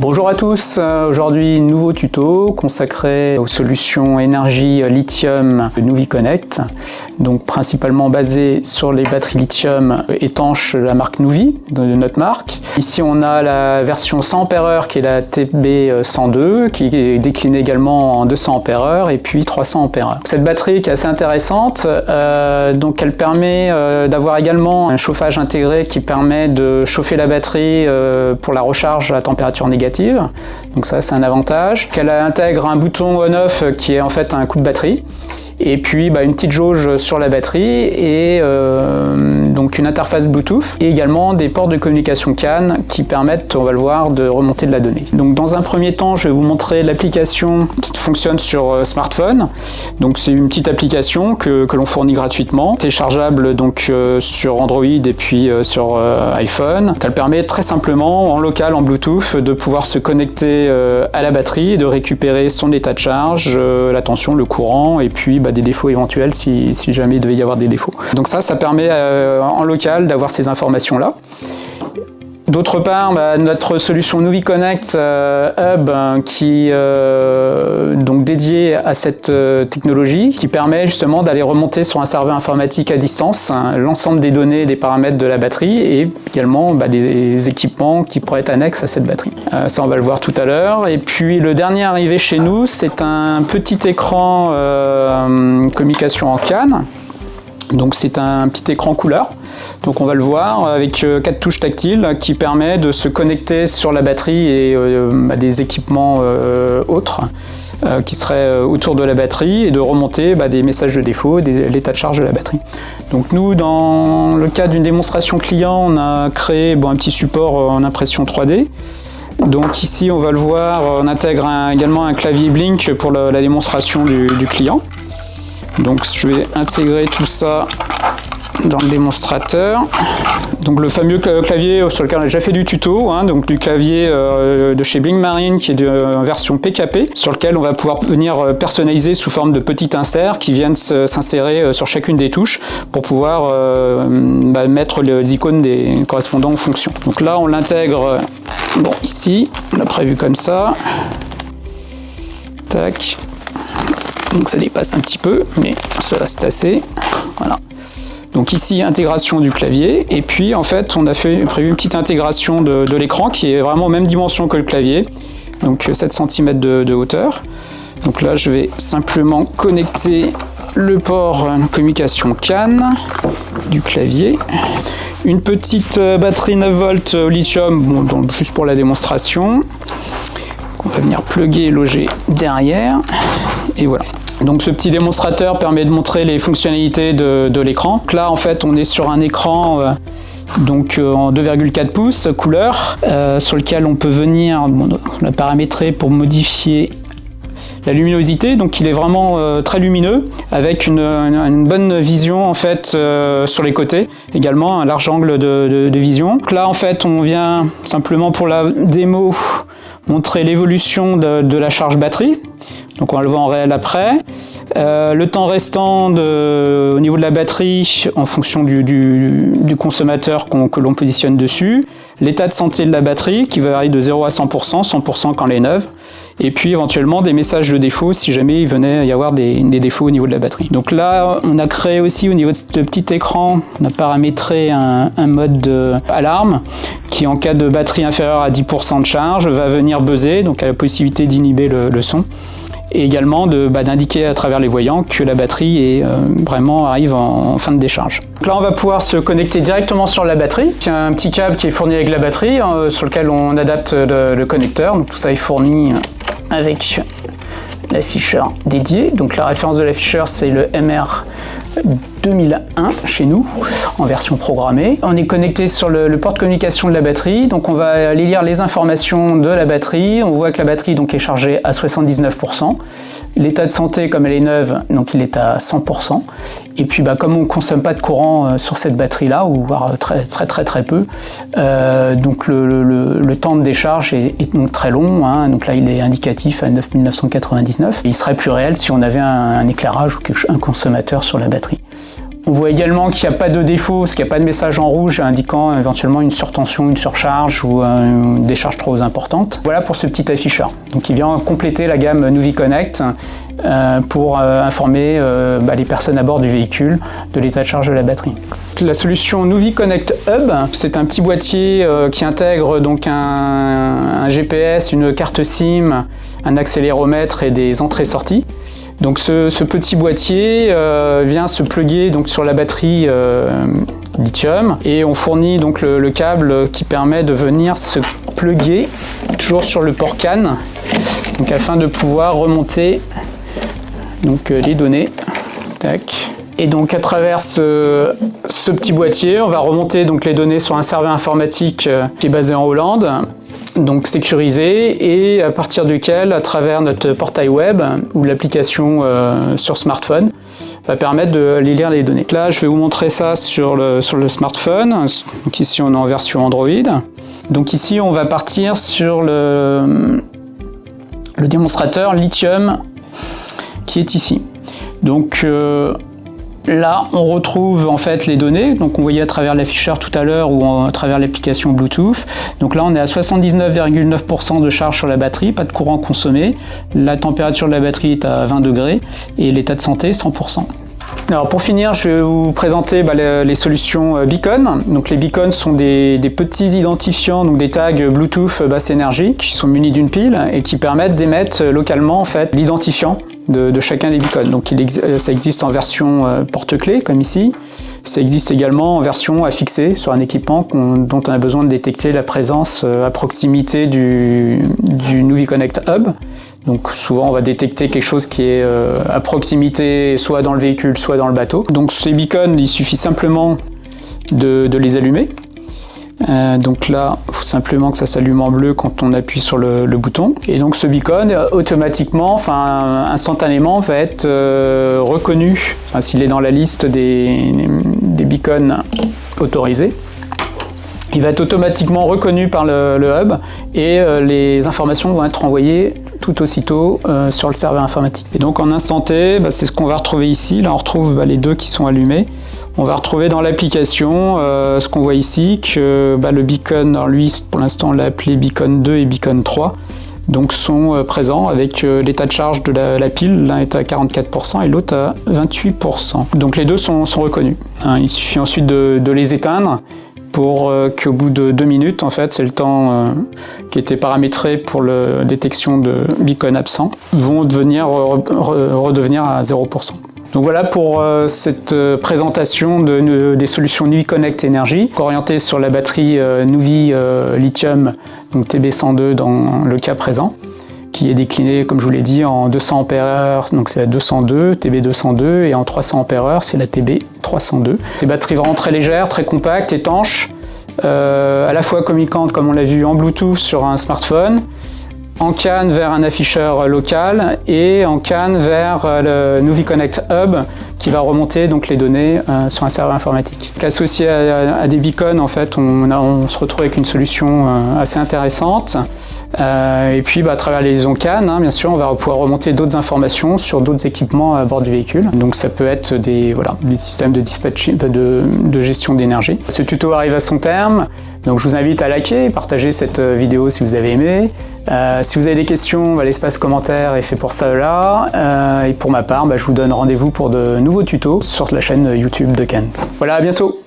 Bonjour à tous, aujourd'hui nouveau tuto consacré aux solutions énergie lithium de NuviConnect, donc principalement basé sur les batteries lithium étanches de la marque Nuvi, de notre marque. Ici on a la version 100 Ah qui est la TB102 qui est déclinée également en 200 Ah et puis 300 Ah. Cette batterie qui est assez intéressante, donc elle permet d'avoir également un chauffage intégré qui permet de chauffer la batterie pour la recharge à température négative. Donc ça c'est un avantage. Qu'elle intègre un bouton on-off qui est en fait un coup de batterie. Et puis une petite jauge sur la batterie et donc une interface Bluetooth et également des ports de communication CAN qui permettent, on va le voir, de remonter de la donnée. Donc dans un premier temps, je vais vous montrer l'application qui fonctionne sur smartphone. Donc c'est une petite application que l'on fournit gratuitement, téléchargeable donc sur Android et puis sur iPhone. Elle permet très simplement en local, en Bluetooth, de pouvoir se connecter à la batterie et de récupérer son état de charge, la tension, le courant et puis des défauts éventuels si jamais il devait y avoir des défauts. Donc ça permet en local d'avoir ces informations-là. D'autre part, notre solution NuviConnect Hub qui donc dédiée à cette technologie qui permet justement d'aller remonter sur un serveur informatique à distance l'ensemble des données et des paramètres de la batterie et également des équipements qui pourraient être annexes à cette batterie. Ça on va le voir tout à l'heure. Et puis le dernier arrivé chez nous, c'est un petit écran communication en CAN. Donc c'est un petit écran couleur, donc on va le voir avec 4 touches tactiles qui permet de se connecter sur la batterie et des équipements autres qui seraient autour de la batterie et de remonter des messages de défaut, l'état de charge de la batterie. Donc nous, dans le cadre d'une démonstration client, on a créé un petit support en impression 3D. Donc ici on va le voir, on intègre également un clavier Blink pour la démonstration du client. Donc je vais intégrer tout ça dans le démonstrateur. Donc le fameux clavier sur lequel on a déjà fait du tuto, donc du clavier de chez Blink Marine qui est de version PKP, sur lequel on va pouvoir venir personnaliser sous forme de petits inserts qui viennent s'insérer sur chacune des touches pour pouvoir mettre les icônes correspondant aux fonctions. Donc là on l'intègre ici, on l'a prévu comme ça. Tac. Donc ça dépasse un petit peu, mais ça reste assez. Voilà. Donc ici, intégration du clavier. Et puis en fait, on a prévu une petite intégration de l'écran qui est vraiment aux mêmes dimensions que le clavier. Donc 7 cm de hauteur. Donc là, je vais simplement connecter le port communication CAN du clavier. Une petite batterie 9 volts au lithium, donc juste pour la démonstration. On va venir plugger et loger derrière. Et voilà. Donc ce petit démonstrateur permet de montrer les fonctionnalités de l'écran. Donc là en fait on est sur un écran en 2,4 pouces couleur sur lequel on peut venir la paramétrer pour modifier la luminosité. Donc il est vraiment très lumineux avec une bonne vision en fait sur les côtés, également un large angle de vision. Donc là en fait on vient simplement pour la démo montrer l'évolution de la charge batterie. Donc on va le voir en réel après. Le temps restant au niveau de la batterie en fonction du consommateur que l'on positionne dessus. L'état de santé de la batterie qui varie de 0 à 100%, 100% quand elle est neuve. Et puis éventuellement des messages de défaut si jamais il venait y avoir des défauts au niveau de la batterie. Donc là on a créé aussi au niveau de ce petit écran, on a paramétré un mode alarme qui en cas de batterie inférieure à 10% de charge va venir buzzer, donc a la possibilité d'inhiber le son. Et également d'indiquer à travers les voyants que la batterie arrive en fin de décharge. Donc là on va pouvoir se connecter directement sur la batterie. Il y a un petit câble qui est fourni avec la batterie sur lequel on adapte le connecteur. Donc tout ça est fourni avec l'afficheur dédié. Donc la référence de l'afficheur c'est le MR 2001 chez nous en version programmée. On est connecté sur le port de communication de la batterie, donc on va aller lire les informations de la batterie. On voit que la batterie donc est chargée à 79%. L'état de santé comme elle est neuve, donc il est à 100%. Et puis comme on ne consomme pas de courant sur cette batterie là, ou voire très peu, donc le temps de décharge est donc très long, donc là il est indicatif à 9999. Et il serait plus réel si on avait un éclairage ou un consommateur sur la batterie. On voit également qu'il n'y a pas de défaut, parce qu'il n'y a pas de message en rouge indiquant éventuellement une surtension, une surcharge ou une décharge trop importante. Voilà pour ce petit afficheur. Donc il vient compléter la gamme NuviConnect pour informer les personnes à bord du véhicule de l'état de charge de la batterie. La solution NuviConnect Hub, c'est un petit boîtier qui intègre donc un GPS, une carte SIM, un accéléromètre et des entrées-sorties. Donc ce petit boîtier vient se plugger donc sur la batterie lithium et on fournit donc le câble qui permet de venir se plugger toujours sur le port CAN, donc afin de pouvoir remonter donc les données. Tac. Et donc à travers ce petit boîtier, on va remonter donc les données sur un serveur informatique qui est basé en Hollande, donc sécurisé, et à partir duquel, à travers notre portail web ou l'application sur smartphone, va permettre de lire les données. Là, je vais vous montrer ça sur le smartphone. Donc ici, on est en version Android. Donc ici, on va partir sur le démonstrateur lithium qui est ici. Donc là, on retrouve en fait les données, donc on voyait à travers l'afficheur tout à l'heure ou à travers l'application Bluetooth. Donc là, on est à 79,9% de charge sur la batterie, pas de courant consommé. La température de la batterie est à 20 degrés et l'état de santé 100%. Alors pour finir, je vais vous présenter les solutions Beacon. Donc les beacons sont des petits identifiants, donc des tags Bluetooth basse énergie qui sont munis d'une pile et qui permettent d'émettre localement en fait l'identifiant de chacun des beacons. Donc ça existe en version porte-clés comme ici. Ça existe également en version à fixer sur un équipement dont on a besoin de détecter la présence à proximité du NuviConnect Hub. Donc souvent on va détecter quelque chose qui est à proximité, soit dans le véhicule, soit dans le bateau. Donc ces beacons, il suffit simplement de les allumer. Donc là, il faut simplement que ça s'allume en bleu quand on appuie sur le bouton. Et donc ce beacon, automatiquement, instantanément, va être reconnu, s'il est dans la liste des beacons autorisés. Il va être automatiquement reconnu par le hub et les informations vont être envoyées tout aussitôt sur le serveur informatique. Et donc en instant T, c'est ce qu'on va retrouver ici. Là on retrouve les deux qui sont allumés. On va retrouver dans l'application ce qu'on voit ici, que le beacon, alors lui pour l'instant on l'a appelé beacon 2 et beacon 3, donc sont présents avec l'état de charge de la pile. L'un est à 44% et l'autre à 28%. Donc les deux sont reconnus. Il suffit ensuite de les éteindre pour qu'au bout de 2 minutes, en fait, c'est le temps qui était paramétré pour la détection de beacon absent, vont redevenir à 0%. Donc voilà pour cette présentation des solutions NuviConnect Energy, orientée sur la batterie Nuvi Lithium, donc TB102 dans le cas présent, qui est déclinée, comme je vous l'ai dit, en 200 Ah, donc c'est la 202, TB202, et en 300 Ah, c'est la TB302. Les batteries vraiment très légères, très compactes, étanches, à la fois communicantes, comme on l'a vu, en Bluetooth sur un smartphone, en CAN vers un afficheur local et en CAN vers le NuviConnect Hub qui va remonter donc les données sur un serveur informatique. Associé à des beacons, en fait, on se retrouve avec une solution assez intéressante. Et puis à travers les liaisons CAN, bien sûr, on va pouvoir remonter d'autres informations sur d'autres équipements à bord du véhicule. Donc ça peut être des systèmes de dispatching, de gestion d'énergie. Ce tuto arrive à son terme, donc je vous invite à liker et partager cette vidéo si vous avez aimé. Si vous avez des questions, l'espace commentaire est fait pour ça là. Et pour ma part, je vous donne rendez-vous pour de nouveaux tutos sur la chaîne YouTube de Kent. Voilà, à bientôt.